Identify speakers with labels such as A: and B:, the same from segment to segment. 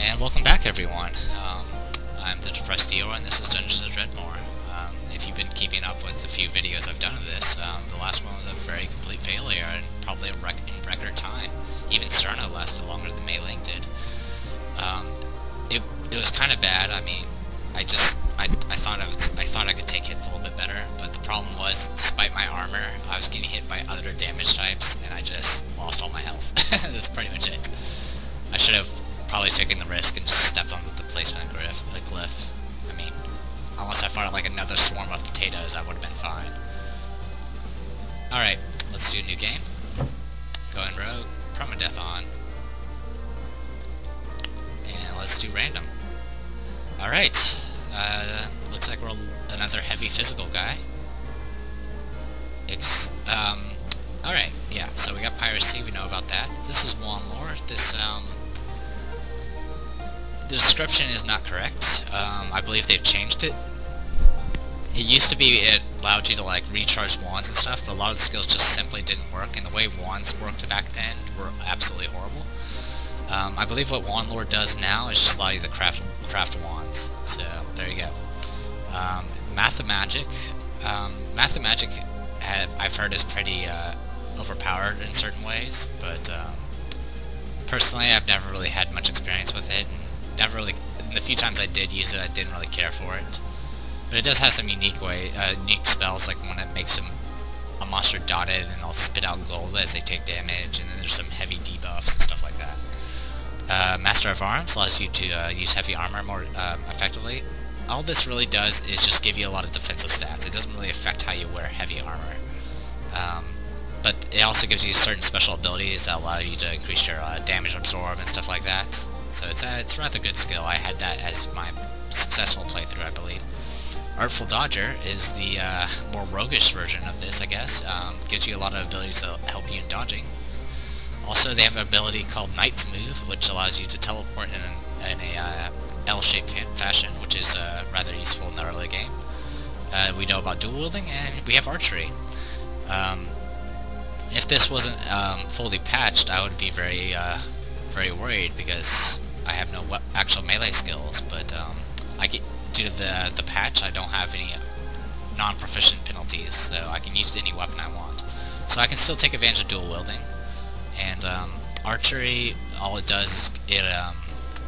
A: And welcome back, everyone. I'm the Depressed Eeyore, and this is Dungeons of Dredmor. If you've been keeping up with the few videos I've done of this, the last one was a very complete failure, and probably in record time. Even Cerno lasted longer than Wielding did. It was kind of bad. I mean, I thought I could take hits a little bit better, but the problem was, despite my armor, I was getting hit by other damage types, and I just lost all my health. That's pretty much it. I should have probably taken the risk and just stepped on the placement cliff. I mean, unless I fought like another swarm of potatoes, I would have been fine. Alright, let's do a new game. Go in rogue, permadeath on. And let's do random. Alright, looks like we're another heavy physical guy. Alright, yeah, so we got Piracy, we know about that. This is Wand Lore. The description is not correct. I believe they've changed it. It used to be it allowed you to like recharge wands and stuff, but a lot of the skills just simply didn't work, and the way wands worked back then were absolutely horrible. I believe what Wand Lore does now is just allow you to craft wands. So there you go. Mathemagic. Mathemagic I've heard is pretty overpowered in certain ways, but personally I've never really had much experience with it. And the few times I did use it, I didn't really care for it. But it does have some unique spells, like one that makes a monster dotted and they'll spit out gold as they take damage, and then there's some heavy debuffs and stuff like that. Master of Arms allows you to use heavy armor more effectively. All this really does is just give you a lot of defensive stats. It doesn't really affect how you wear heavy armor. But it also gives you certain special abilities that allow you to increase your damage absorb and stuff like that. So it's a rather good skill. I had that as my successful playthrough, I believe. Artful Dodger is the more roguish version of this, I guess. Gives you a lot of abilities that help you in dodging. Also, they have an ability called Knight's Move, which allows you to teleport in a L-shaped fashion, which is rather useful in the early game. We know about dual wielding, and we have Archery. If this wasn't fully patched, I would be very worried, because I have no actual melee skills, but due to the patch, I don't have any non-proficient penalties, so I can use any weapon I want. So I can still take advantage of dual wielding. And Archery, all it does is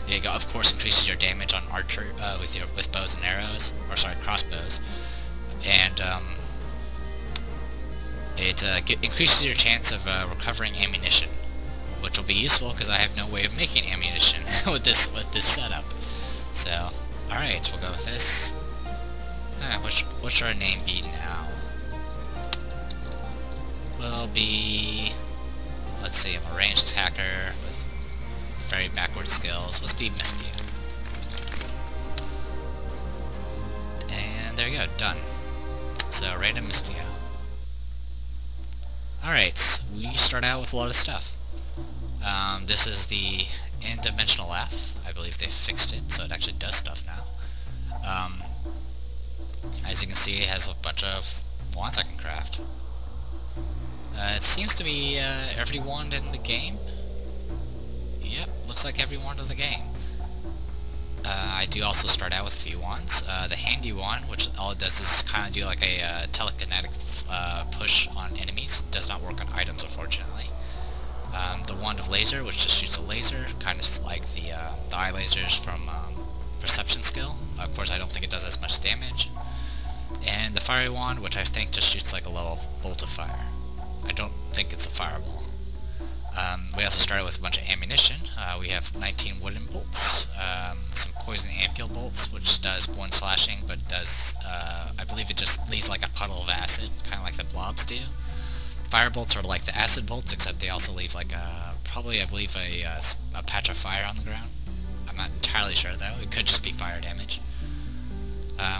A: it of course increases your damage on archery with bows and arrows, or sorry, crossbows, and it increases your chance of recovering ammunition, which will be useful because I have no way of making ammunition with this setup. So, all right, we'll go with this. What should our name be now? Will be, let's see, I'm a ranged attacker with very backward skills. Let's be Mystia. And there you go, done. So, random Mystia. Alright, we start out with a lot of stuff. This is the n-dimensional F. I believe they fixed it, so it actually does stuff now. As you can see, it has a bunch of wands I can craft. It seems to be every wand in the game. Yep, looks like every wand of the game. I do also start out with a few wands. The handy wand, which all it does is kind of do like a telekinetic push on enemies. Does not work on items, unfortunately. The wand of laser, which just shoots a laser, kind of like the eye lasers from perception skill. Of course, I don't think it does as much damage. And the fiery wand, which I think just shoots like a little bolt of fire. I don't think it's a fireball. We also started with a bunch of ammunition. We have 19 wooden bolts, some poison ampule bolts, which does 1 slashing, but does, I believe it just leaves like a puddle of acid, kind of like the blobs do. Fire bolts are like the acid bolts, except they also leave like probably, I believe, a patch of fire on the ground. I'm not entirely sure though. It could just be fire damage.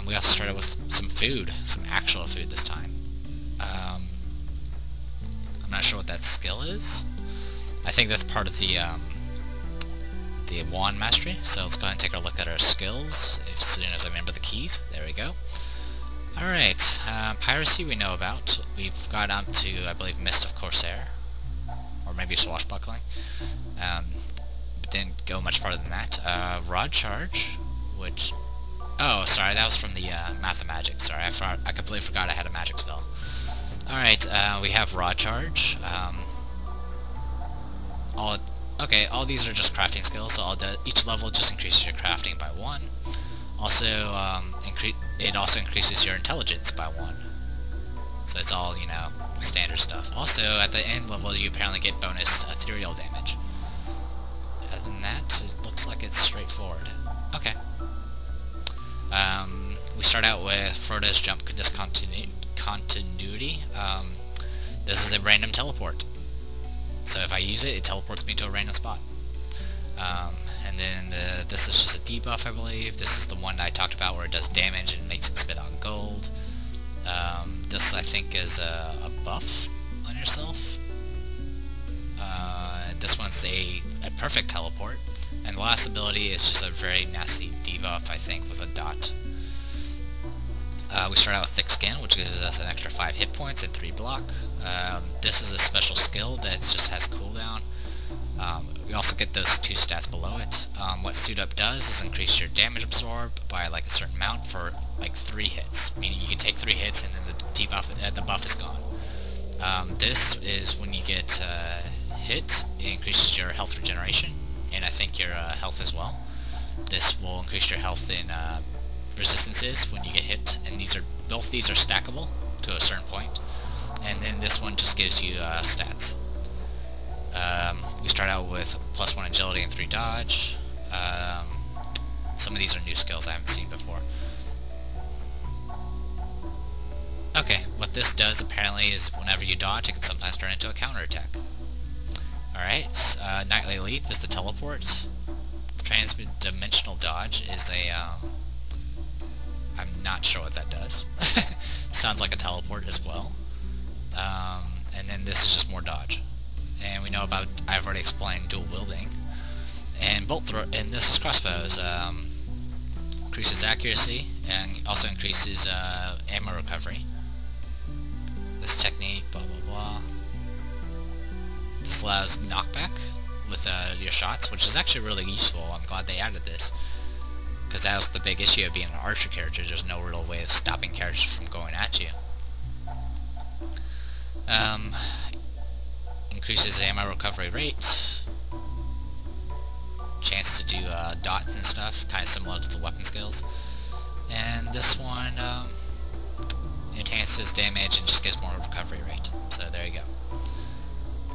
A: We also started with some food, some actual food this time. I'm not sure what that skill is. I think that's part of the wand mastery. So let's go ahead and take a look at our skills as soon as I remember the keys. There we go. Alright, Piracy we know about. We've got up to, I believe, Mist of Corsair. Or maybe Swashbuckling. didn't go much farther than that. Rod Charge, which... Oh, sorry, that was from the Mathemagic. Sorry, I completely forgot I had a magic spell. Alright, we have Rod Charge. All these are just crafting skills, so each level just increases your crafting by 1. Also, it also increases your intelligence by 1. So it's all, you know, standard stuff. Also, at the end level, you apparently get bonus ethereal damage. Other than that, it looks like it's straightforward. Okay. We start out with Frodo's Jump Continuity. This is a random teleport. So if I use it, it teleports me to a random spot. And then this is just a debuff, I believe. This is the one that I talked about where it does damage and makes it spit out gold. This, I think, is a buff on yourself. This one's a perfect teleport. And the last ability is just a very nasty debuff, I think, with a dot. We start out with Thick Skin, which gives us an extra 5 hit points and 3 block. This is a special skill that just has cooldown. We also get those 2 stats below it. What Suit Up does is increase your damage absorbed by like a certain amount for like 3 hits, meaning you can take 3 hits and then the buff is gone. This is when you get hit, it increases your health regeneration, and I think your health as well. This will increase your health in resistances when you get hit, and both these are stackable to a certain point. And then this one just gives you stats. We start out with +1 agility and 3 dodge. Some of these are new skills I haven't seen before. Okay, what this does apparently is whenever you dodge, it can sometimes turn into a counterattack. Alright, Nightly Leap is the teleport. Transdimensional Dodge is a, I'm not sure what that does. Sounds like a teleport as well. And then this is just more dodge. And we know about, I've already explained dual wielding. And bolt throw, and this is crossbows. Increases accuracy and also increases ammo recovery. This technique, blah blah blah. This allows knockback with your shots, which is actually really useful. I'm glad they added this, because that was the big issue of being an archer character. There's no real way of stopping characters from going at you. Increases ammo recovery rate. Chance to do dots and stuff, kind of similar to the weapon skills. And this one enhances damage and just gives more recovery rate. So there you go.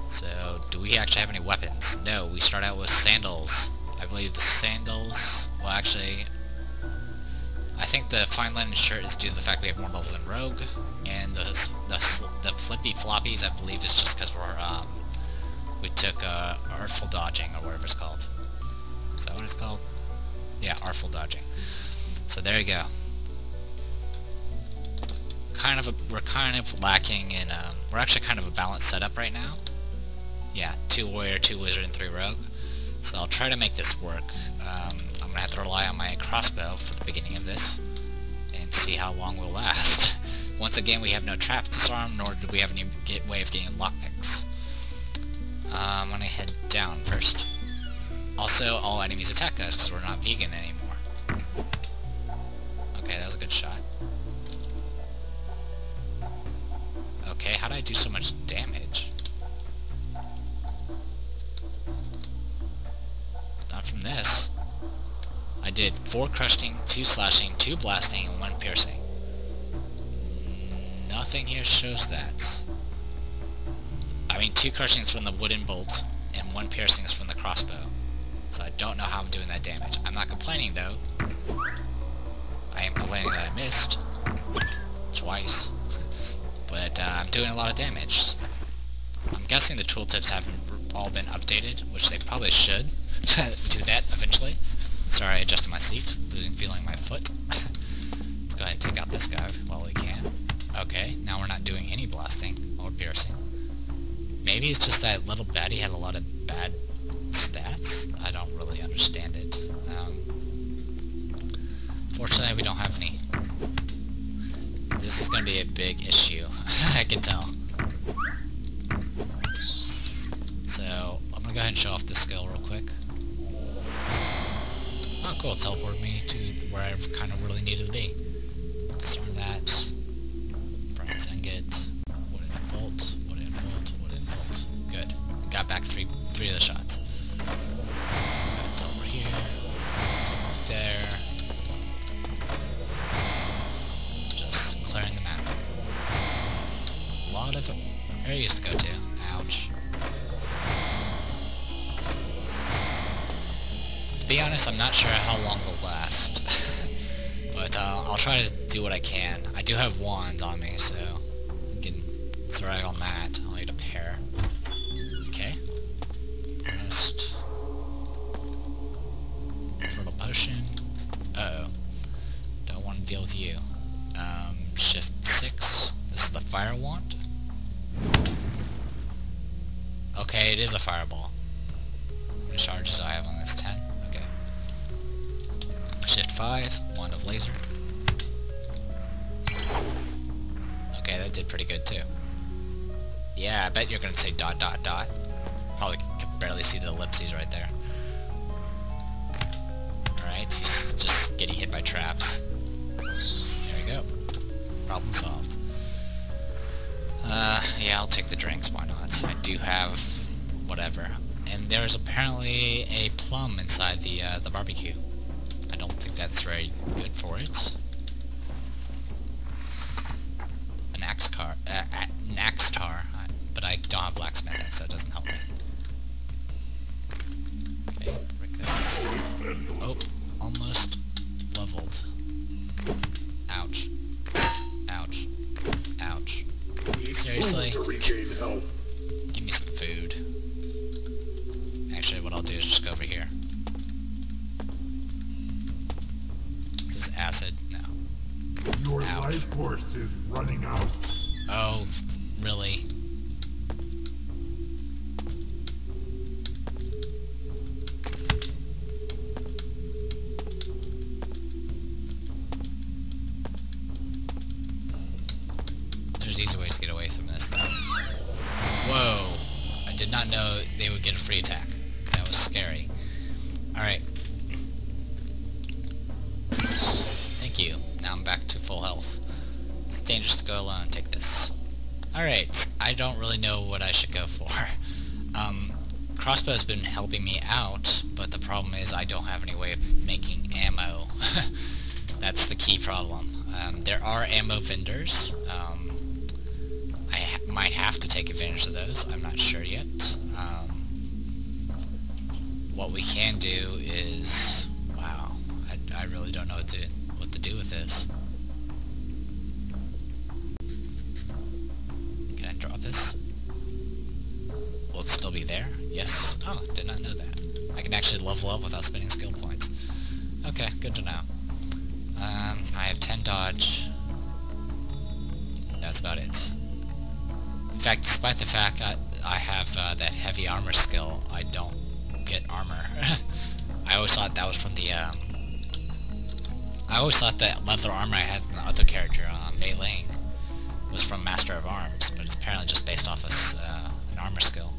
A: So, do we actually have any weapons? No, we start out with sandals. I believe the sandals... Well, actually, I think the fine linen shirt is due to the fact we have more levels in Rogue, and the flippy floppies, I believe, is just because we took Artful Dodging, or whatever it's called. Is that what it's called? Yeah, Artful Dodging. So there you go. We're kind of lacking in... we're actually kind of a balanced setup right now. Yeah, 2 warrior, 2 wizard, and 3 rogue. So I'll try to make this work. I'm going to have to rely on my crossbow for the beginning of this, and see how long we'll last. Once again, we have no traps to disarm, nor do we have any way of getting lockpicks. I'm going to head down first. Also, all enemies attack us, because we're not vegan anymore. Okay, that was a good shot. Okay, how did I do so much damage? Not from this. I did 4 crushing, 2 slashing, 2 blasting, and 1 piercing. Nothing here shows that. I mean, 2 crushings from the wooden bolt, and 1 piercing is from the crossbow. So I don't know how I'm doing that damage. I'm not complaining, though. I am complaining that I missed. Twice. But I'm doing a lot of damage. I'm guessing the tooltips haven't all been updated, which they probably should do that eventually. Sorry, I adjusted my seat, feeling my foot. Let's go ahead and take out this guy while we can. Okay, now we're not doing any blasting or piercing. Maybe it's just that little baddie had a lot of bad stats. I don't really understand it. Fortunately, we don't have any. This is going to be a big issue. I can tell. So, I'm going to go ahead and show off this skill real quick. cool. It teleported me to where I kind of really needed to be. Disarm that. Bronze ingot. Wooden bolt. Wooden bolt. Wooden bolt. Good. Got back three of the shots. Got over here. Teleport there. Just clearing the map. A lot of areas to go to. Ouch. To be honest, I'm not sure how long they'll last. But I'll try to do what I can. I do have wands on me, so I can survive on that. I'll need a pair. Okay. Rest. Fertile potion. Uh-oh. Don't want to deal with you. Shift 6. This is the fire wand. Okay, it is a fireball. How many charges do I have on this? 10? Okay. Shift 5. Wand of laser. Okay, that did pretty good too. Yeah, I bet you're gonna say ... Probably can barely see the ellipses right there. Alright, he's just getting hit by traps. There we go. Problem solved. Yeah, I'll take the drinks, why not? I do have whatever. And there's apparently a plum inside the barbecue. I don't think that's very good for it. An axe tar, but I don't have blacksmithing, so it doesn't help me. Okay, break that. Oh, almost leveled. Ouch. Ouch. Ouch. Seriously? Give me some food. Actually, what I'll do is just go over here. Is this acid? No.
B: Your
A: Ouch.
B: life force is running out.
A: Oh, really? There's easy ways to get away from this, though. Whoa! I did not know they would get a free attack. That was scary. Alright. Thank you. Now I'm back to full health. It's dangerous to go alone. Take this. Alright. I don't really know what I should go for. Crossbow's been helping me out, but the problem is I don't have any way of making ammo. That's the key problem. There are ammo vendors. I might have to take advantage of those. I'm not sure yet. What we can do is... Wow. I really don't know what to do with this. Can I drop this? Will it still be there? Yes. Oh, did not know that. I can actually level up without spending skill points. Okay, good to know. I have 10 dodge. That's about it. In fact, despite the fact I have that heavy armor skill, I don't get armor. I always thought that was from the, I always thought that leather armor I had from the other character, Mei Ling, was from Master of Arms, but it's apparently just based off an armor skill.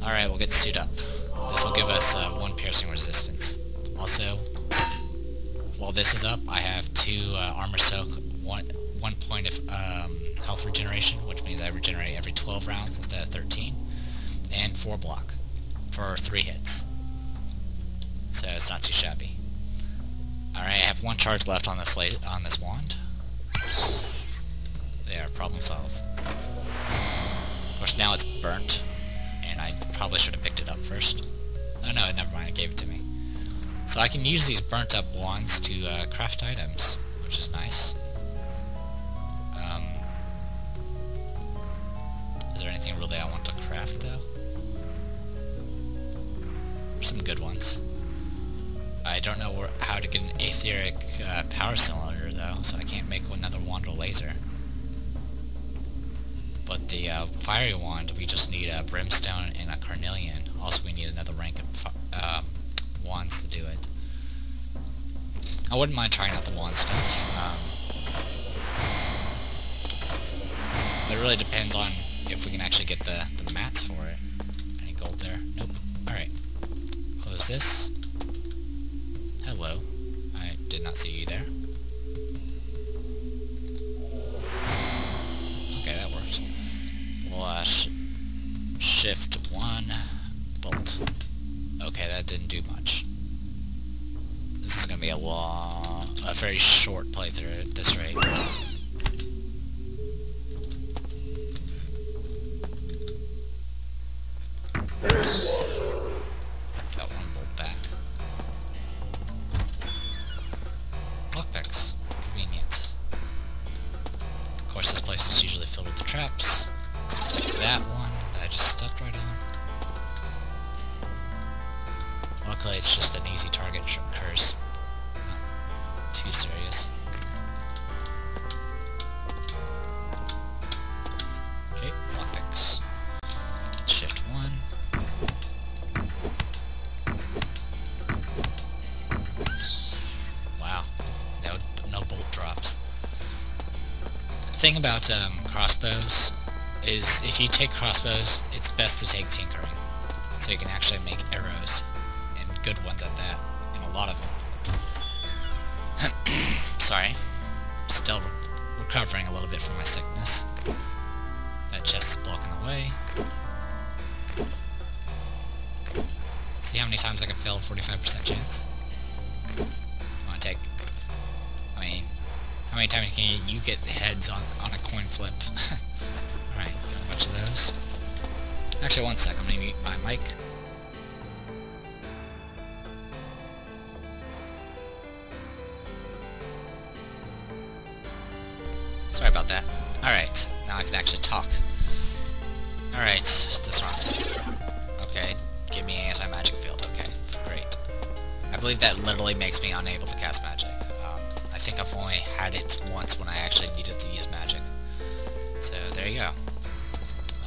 A: Alright, we'll get suit up. This will give us 1 piercing resistance. Also, while this is up, I have 2 armor soak, 1 point of health regeneration, which means I regenerate every 12 rounds instead of 13, and 4 block for 3 hits. So it's not too shabby. Alright, I have 1 charge left on this wand. There, problem solved. Of course, now it's burnt, and I probably should have picked it up first. Oh no, never mind, it gave it to me. So I can use these burnt up wands to craft items, which is nice. Is there anything really I want to craft, though? There's some good ones. I don't know how to get an etheric power cylinder, though, so I can't make another wand or laser. But the fiery wand, we just need a brimstone and a carnelian. Also, we need another rank of wands to do it. I wouldn't mind trying out the wand stuff. But it really depends on if we can actually get the mats for it. Any gold there? Nope. Alright. Close this. Hello. a very short playthrough at this rate. Got one bolt back. Lockpicks. Convenient. Of course, this place is usually filled with traps. That one that I just stepped right on. Luckily, it's just an easy target curse. Not too serious. Okay, lockpicks. Shift 1. Wow, no bolt drops. The thing about crossbows is if you take crossbows, it's best to take tinkering, so you can actually make arrows, and good ones at that, and a lot of them. Sorry, still recovering a little bit from my sickness. That chest is blocking the way. See how many times I can fail a 45% chance? I want to take... I mean, how many times can you get heads on a coin flip? Alright, got a bunch of those. Actually, one sec, I'm gonna mute my mic. Sorry about that. Alright, now I can actually talk. Alright, disarm. Okay, give me an anti-magic field. Okay, great. I believe that literally makes me unable to cast magic. I think I've only had it once when I actually needed to use magic. So, there you go.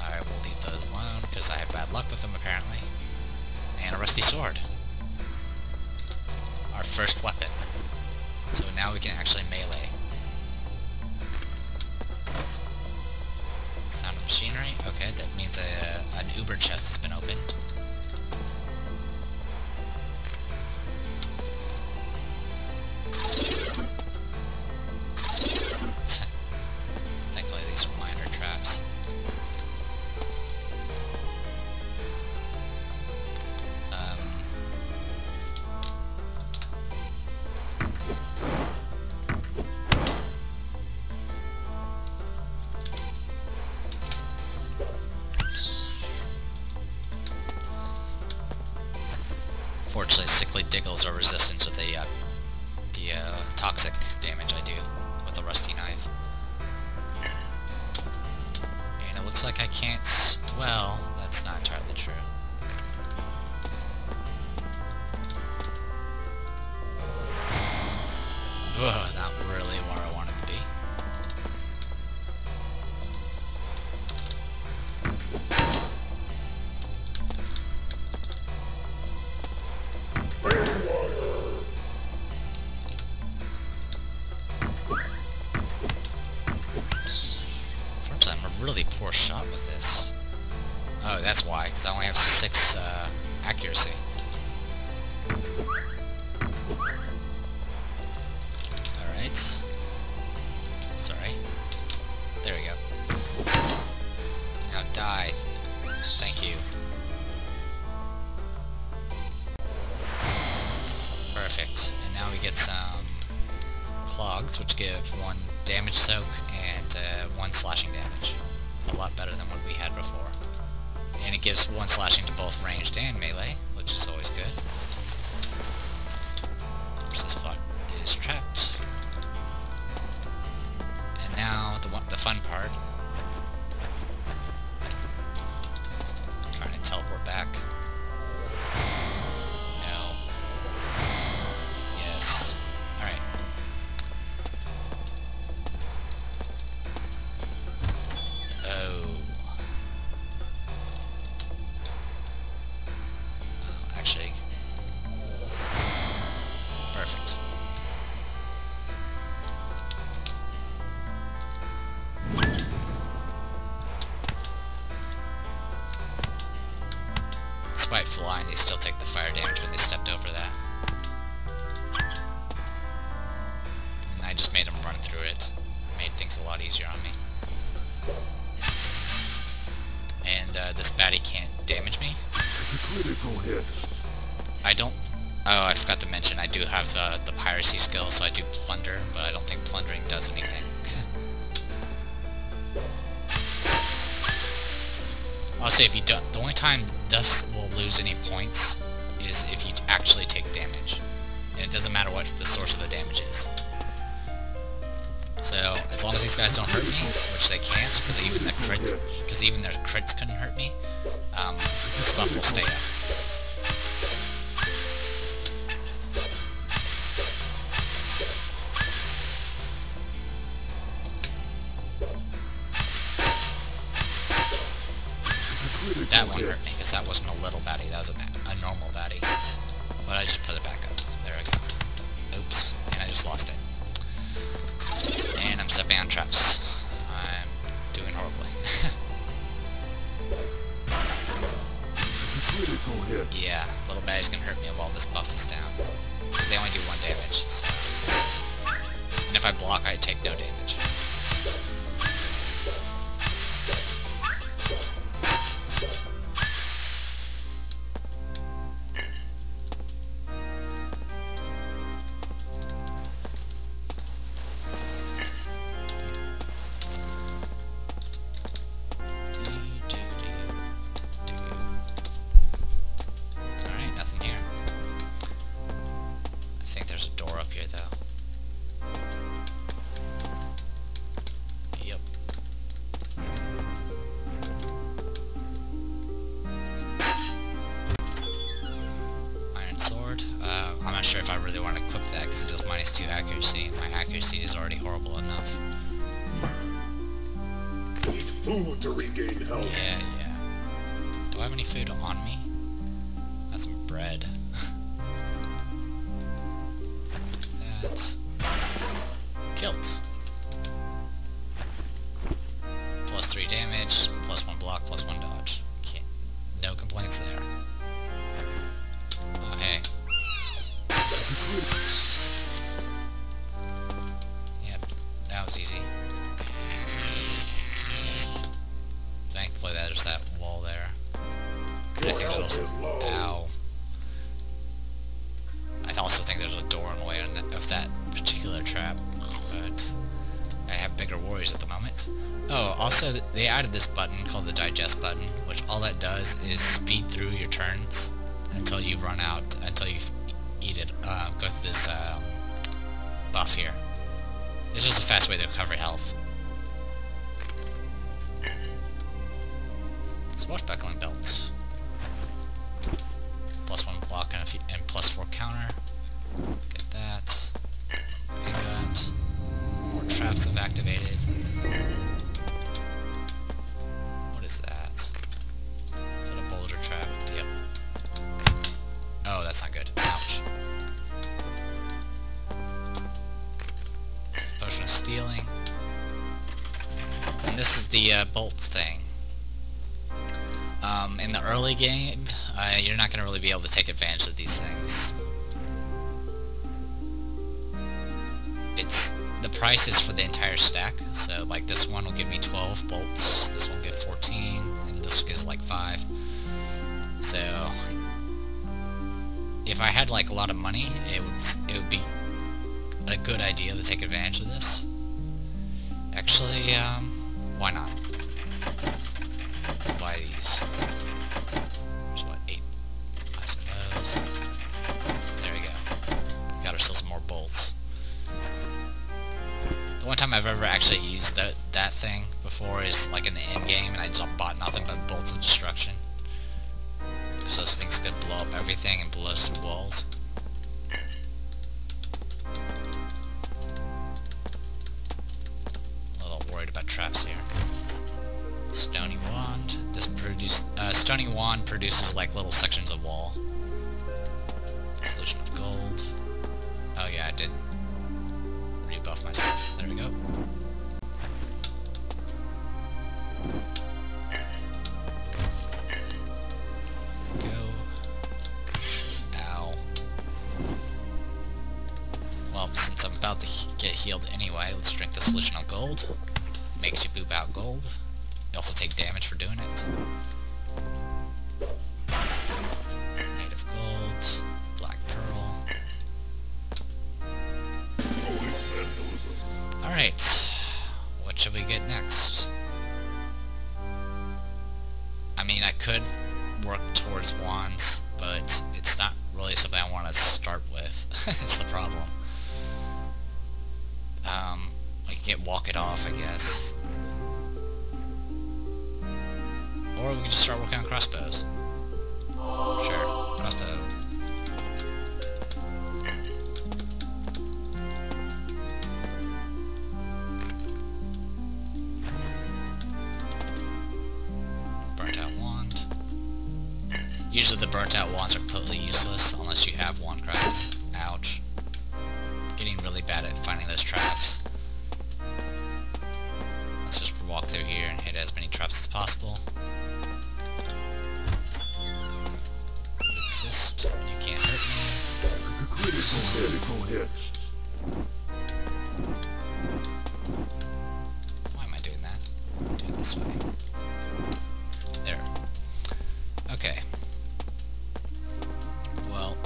A: I will leave those alone, because I have bad luck with them, apparently. And a rusty sword. Our first weapon. So now we can actually melee. Sound of machinery. Okay, that means an Uber chest has been opened. Thankfully these are minor traps. Fortunately, sickly diggles are resistant to the toxic damage I do with a rusty knife. And it looks like I can't... well, that's not entirely true. Ugh, not really where I wanted to be. Unfortunately, I'm a really poor shot with this. Oh, that's why, because I only have 6 accuracy. Alright. Sorry. There we go. Now die. Thank you. Perfect. And now we get some clogs, which give 1 damage soak and 1 slashing damage. A lot better than what we had before. And it gives 1 slashing to both ranged and melee, which is always good. Of course, this spot is trapped. And now the fun part. Trying to teleport back. No. Yes. Alright. Oh. Actually. Perfect. Despite flying, they still take the fire damage when they stepped over that. And I just made them run through it. Made things a lot easier on me. And this baddie can't damage me.
B: Critical hit.
A: I don't... Oh, I forgot to mention, I do have the Piracy skill, so I do plunder, but I don't think plundering does anything. Also, if you don't, the only time this will lose any points is if you actually take damage. And it doesn't matter what the source of the damage is. So, as long as these guys don't hurt me, which they can't, because even their crits couldn't hurt me, this buff will stay up. That one hurt me, because that wasn't a little baddie, that was a normal baddie. But I just put it back up. There we go. Oops, and I just lost it. And I'm stepping on traps. I'm doing horribly. Yeah, little baddies can hurt me while this buff is down. They only do 1 damage, so... And if I block, I take no damage. I'm not sure if I really want to equip that because it does -2 accuracy, and my accuracy is already horrible enough.
B: Need food to regain health.
A: Yeah. Do I have any food on me? That's some bread. That's kilt. +3 damage, +1 block, +1 dodge. Okay. No complaints there. Oh hey. Yep, that was easy. Thankfully there's that wall there. I think there's... Ow. I also think there's a door in the way of that particular trap, but I have bigger worries at the moment. Oh, also they added this button called the digest button, which all that does is speed through your turns until you run out, until you eat it, go through this buff here. It's just a fast way to recover health. Swashbuckling belt. +1 block and +4 counter. Get that. Ingot. More traps have activated. What is that? Is that a boulder trap? Yep. Oh, that's not good. Ouch. Potion of stealing. And this is the bolt thing. In the early game, you're not going to really be able to take advantage of these things. The price is for the entire stack, so like this one will give me 12 bolts, this one will give 14, and this gives like 5. So if I had like a lot of money, it would be a good idea to take advantage of this. Actually, why not? Buy these. There's what, 8? I suppose. There we go. We got ourselves some more bolts. The one time I've ever actually used that thing before is like in the end game, and I just bought nothing but bolts of destruction. Because those things could blow up everything and blow some walls. A little worried about traps here. Stony wand. Stony wand produces like little sections of wall. Solution of gold. Oh yeah, I didn't rebuff myself. There we go. Ow. Well, since I'm about to get healed anyway, let's drink the solution of gold. Makes you poop out gold. You also take damage for doing it. Native gold, black pearl. Alright, what should we get next? I mean, I could work towards wands, but it's not really something I want to start with. It's the problem. I can get walk it off, I guess. Or we can just start working on crossbows. Sure, crossbow. Burnt out wand. Usually the burnt out wands are completely useless unless you have wand craft. Ouch. Getting really bad at finding those traps. Let's just walk through here and hit as many traps as possible. Fist, you can't hurt me.
B: Critical hits.
A: Why am I doing that? Do it this way. There. Okay. Well,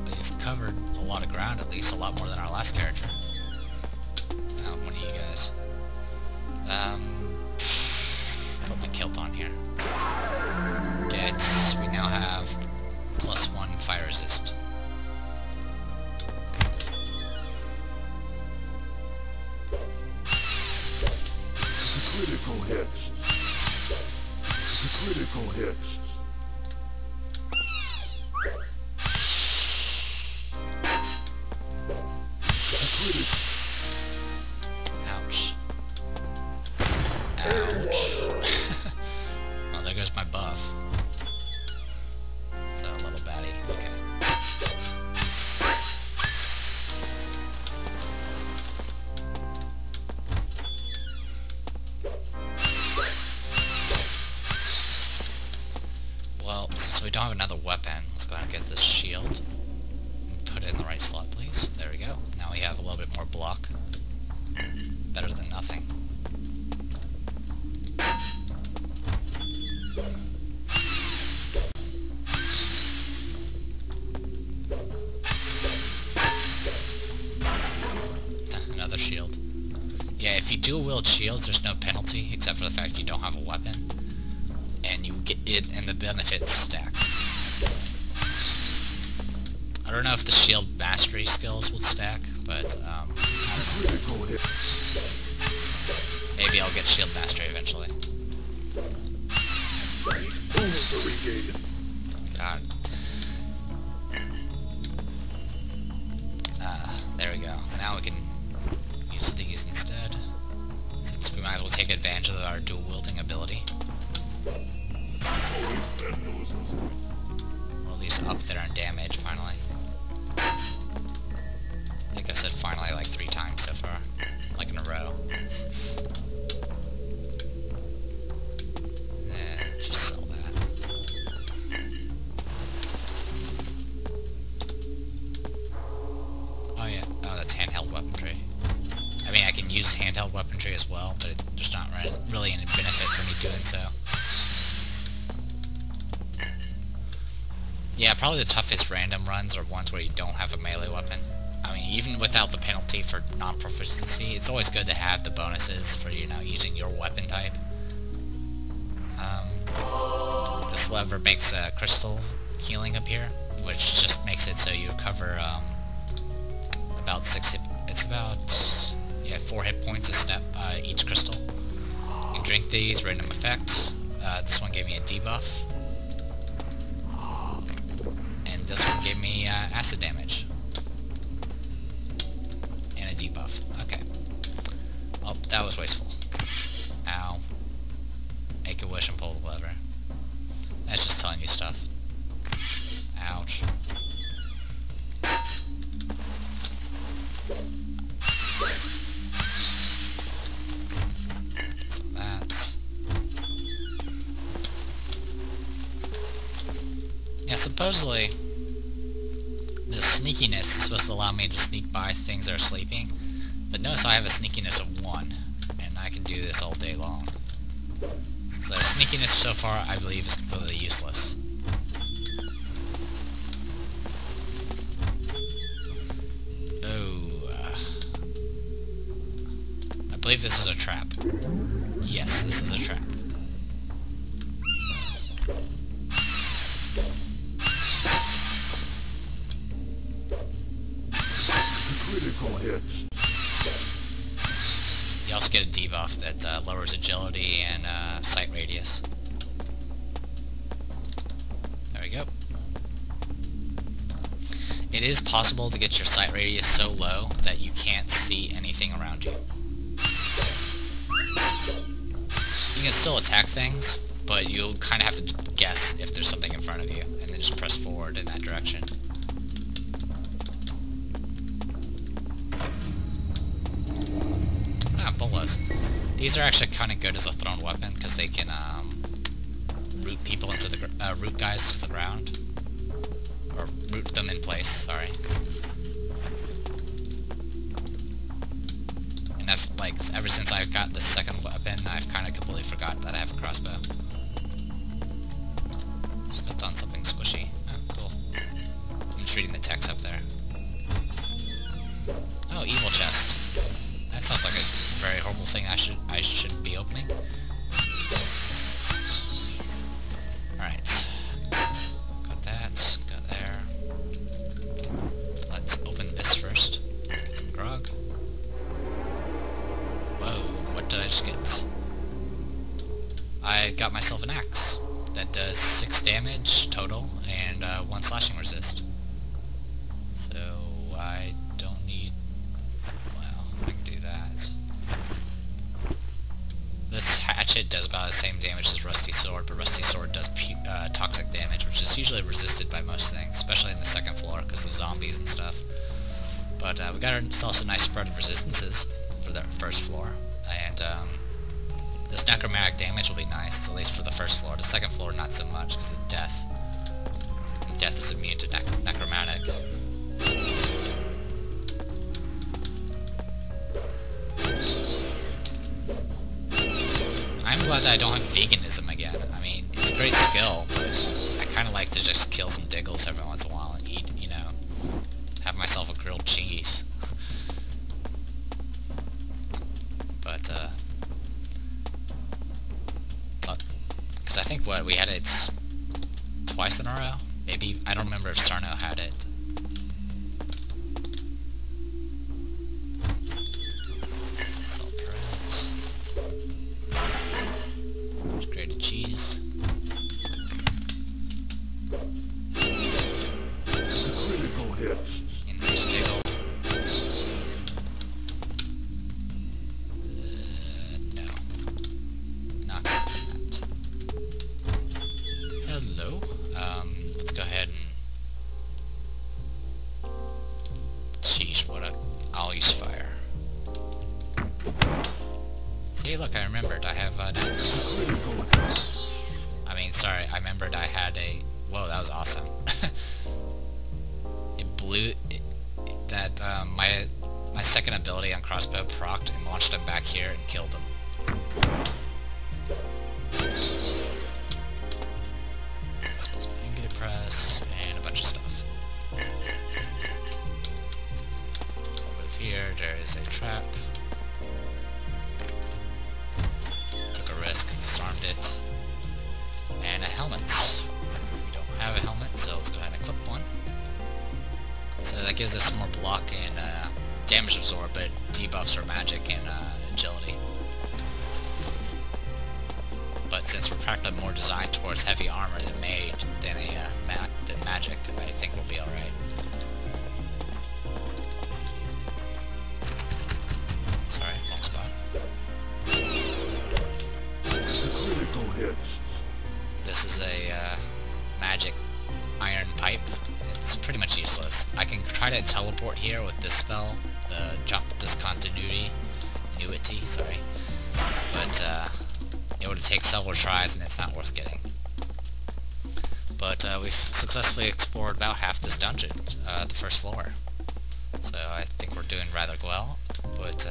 A: we've covered a lot of ground, at least a lot more than our last character. One of you guys. Put my kilt on here. We now have +1 fire resist.
B: Critical hits. Critical hits.
A: Ouch. Ouch. Well, there goes my buff. Is that a little baddie? Okay. Well, since we don't have another weapon, let's go ahead and get this shield. Put it in the right slot, please. There we go. Now we have a little bit more block. Better than nothing. Another shield. Yeah, if you dual-wield shields, there's no penalty, except for the fact you don't have a weapon. And you get it, and the benefits stack. I don't know if the shield mastery skills will stack, but maybe I'll get shield mastery eventually. God. There we go. Now we can use these instead, since we might as well take advantage of our dual-wielding ability. Or at least up there in damage, finally. I think I've said finally like 3 times so far. Like in a row. Just sell that. Oh yeah, oh that's handheld weaponry. I mean I can use handheld weaponry as well, but there's not really any benefit for me doing so. Yeah, probably the toughest random runs are ones where you don't have a melee weapon. I mean, even without the penalty for non-proficiency, it's always good to have the bonuses for, you know, using your weapon type. This lever makes a crystal healing appear, which just makes it so you recover about 6 hit... It's about, yeah, 4 hit points a step, each crystal. You can drink these, random effects. This one gave me a debuff. And this one gave me acid damage. And a debuff. Okay. Oh, that was wasteful. Ow. Make a wish and pull the lever. That's just telling you stuff. Ouch. So that's... Yeah, supposedly the sneakiness is supposed to allow me to sneak by things that are sleeping, but notice I have a sneakiness of 1, and I can do this all day long. So sneakiness so far, I believe, is completely useless. Oh, believe this is a trap. Yes, this is a trap.
B: Critical hits.
A: You also get a debuff that lowers agility and sight radius. There we go. It is possible to get your sight radius so low that you can't see anything around you. You can still attack things, but you'll kind of have to guess if there's something in front of you, and then just press forward in that direction. Bolas. These are actually kind of good as a thrown weapon because they can root people into the root guys to the ground, or root them in place. Sorry. And I've ever since I've got the second weapon, I've kind of completely forgot that I have a crossbow. Stepped on something squishy. Oh, cool. I'm just reading the text up there. Oh, evil chest. That sounds like a very horrible thing I should be opening. Alright. Got that. Got there. Let's open this first. Get some grog. Whoa, what did I just get? I got myself an axe that does 6 damage total and 1 slashing resist. So I don't need... well, I can do that. This hatchet does about the same damage as Rusty Sword, but Rusty Sword does toxic damage, which is usually resisted by most things, especially in the second floor because of zombies and stuff. But we got ourselves a nice spread of resistances for the first floor, and this necromantic damage will be nice, at least for the first floor. The second floor, not so much because of death. And death is immune to necromantic. I'm glad that I don't have veganism again. I mean, it's a great skill, but I kind of like to just kill some diggles every once in a while and eat, you know, have myself a grilled cheese. But, because I think we had it twice in a row? Maybe, I don't remember if Sarno had it. Cheese.
B: Critical hits.
A: Inverse diggle. No. Not that. Hello. Let's go ahead and... sheesh, I'll use fire. See, look, I remembered. I have I mean, sorry, I remembered I had a... whoa, that was awesome. It blew... that, my second ability on crossbow procced and launched him back here and killed him. Angry press, and a bunch of stuff. Move here, there is a trap. Disarmed it. And a helmet. We don't have a helmet, so let's go ahead and equip one. So that gives us more block and damage absorb, but it debuffs our magic and agility. But since we're practically more designed towards heavy armor than magic, I think we'll be alright. Sorry, wrong spot.
B: Hits.
A: This is a magic iron pipe. It's pretty much useless. I can try to teleport here with this spell, the jump discontinuity, sorry. But it would take several tries and it's not worth getting. But we've successfully explored about half this dungeon, the first floor. So I think we're doing rather well. But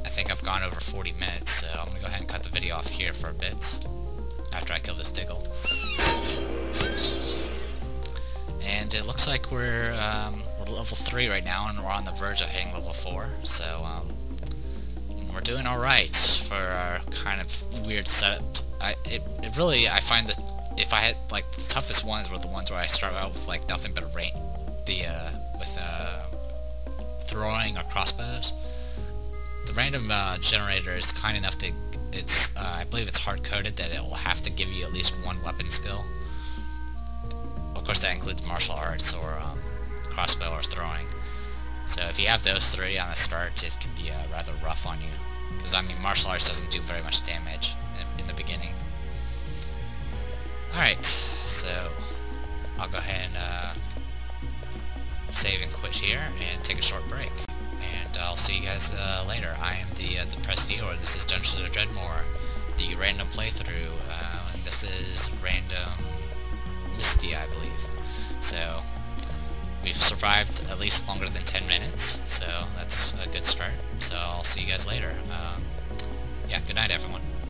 A: I think I've gone over 40 minutes, so I'm going to go ahead and cut the video off here for a bit, after I kill this diggle. And it looks like we're level 3 right now, and we're on the verge of hitting level 4. So we're doing all right for our kind of weird setup. I find that if I had like the toughest ones were the ones where I start out with like nothing but throwing or crossbows. The random generator is kind enough that it's I believe it's hard coded that it will have to give you at least one weapon skill. Of course, that includes martial arts or crossbow or throwing. So if you have those 3 on the start, it can be rather rough on you. Because, I mean, martial arts doesn't do very much damage in the beginning. Alright, so I'll go ahead and save and quit here and take a short break. And I'll see you guys later. I am the Press Dealer. This is Dungeons & Dredmor, the random playthrough, and this is random Mystia, I believe. So we've survived at least longer than 10 minutes, so that's a good start. So I'll see you guys later. Yeah, good night, everyone.